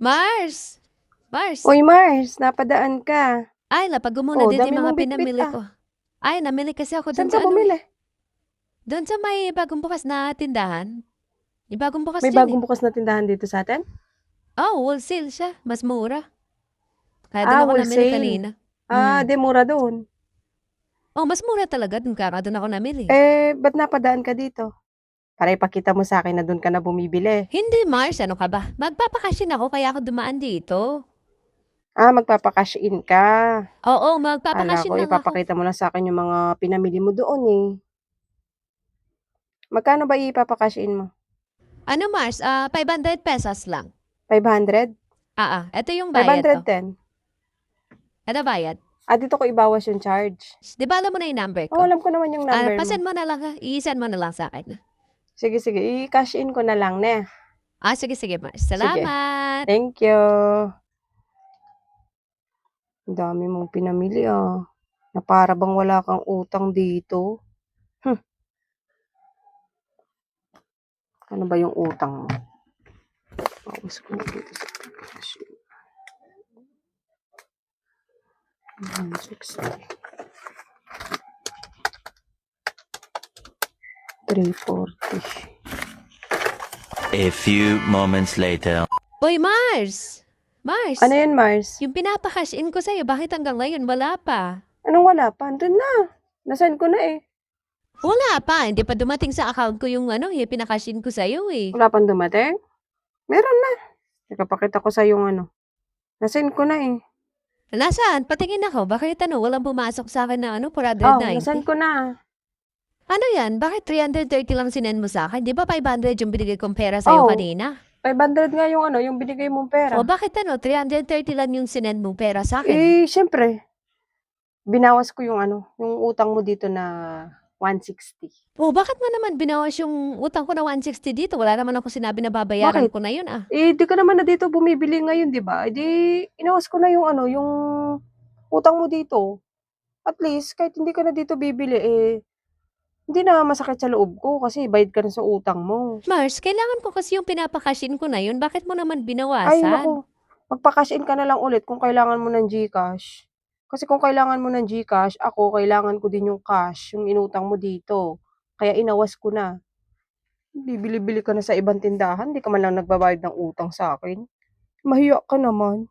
Mars! Mars! Uy, Mars, napadaan ka. Ay, napag muna Oh, din dami yung mga mong bitbit pinamili ah. ko. Ay, namili kasi ako Saan dun ka sa ano bumili? eh. Doon sa may bagong bukas na tindahan. Yung bagong bukas May dyan eh. bagong bukas na tindahan dito sa atin? Oh, wholesale siya. Mas mura. Kaya doon ako namili Wholesale. kanina. Hmm. Di mura doon. Oh, mas mura talaga. Doon doon ako namili. Ba't napadaan ka dito? Para ipakita mo sa akin na doon ka na bumibili. Hindi, Mars. Ano ka ba? Magpapakasyon ako kaya ako dumaan dito. Magpapakash in ka. Oo, Kala magpapakasyon ko lang ako. ipapakita mo lang sa akin yung mga pinamili mo doon eh. Magkano ba ipapakash in mo? Ano, Mars? 500 pesos lang. 500? Ito yung bayad ko. 510? Ito bayad. Dito ko ibawas yung charge. Di ba alam mo na yung number Oh, ko? alam ko naman yung number mo. Pasend mo na lang ha. I-send mo na lang sa akin. Sige, i-cash in ko na lang ne. Sige, Mars. Sige. Salamat. Thank you. Ang dami mong pinamili na para bang wala kang utang dito. Ano ba yung utang mo? Bawas ko na dito sa cash in. 160. 340. A few moments later. Uy, Mars! Mars! Ano yan, Mars? Yung pinapakash in ko sa'yo, bakit hanggang ngayon wala pa? Anong wala pa? Andun na. Nasend ko na eh. Wala pa. Hindi pa dumating sa account ko yung yung pinakash in ko sa'yo eh. Wala pang dumating? Meron na. Ikapakita ko sa yung Nasend ko na eh. Nasaan? Patingin ako. Bakit walang pumasok sa akin na 490? Nasend ko na. Ano yan? Bakit 330 lang sinend mo sa akin? Di ba 500 yung binigay kong pera sa'yo kanina? 500 nga yung binigay mong pera. O bakit 330 lang yung sinend mong pera sa akin? Syempre. Binawas ko yung yung utang mo dito na 160. O bakit mo naman binawas yung utang ko na 160 dito? Wala naman ako sinabi na babayaran ko na yun Di ka naman na dito bumibili ngayon, di ba? Inawas ko na yung yung utang mo dito. At least, kahit hindi ka na dito bibili, hindi na masakit sa loob ko kasi bayad ka na sa utang mo. Mars, kailangan ko kasi yung pinapakashin ko na yun. Bakit mo naman Ay, binawasan? naku. Magpa-cash in ka na lang ulit kung kailangan mo ng GCash. Kasi kung kailangan mo ng GCash, ako kailangan ko din yung cash, yung inutang mo dito. Kaya inawas ko na. Bibili-bili ka na sa ibang tindahan, hindi ka man lang nagbabayad ng utang sa akin. Mahiya ka naman.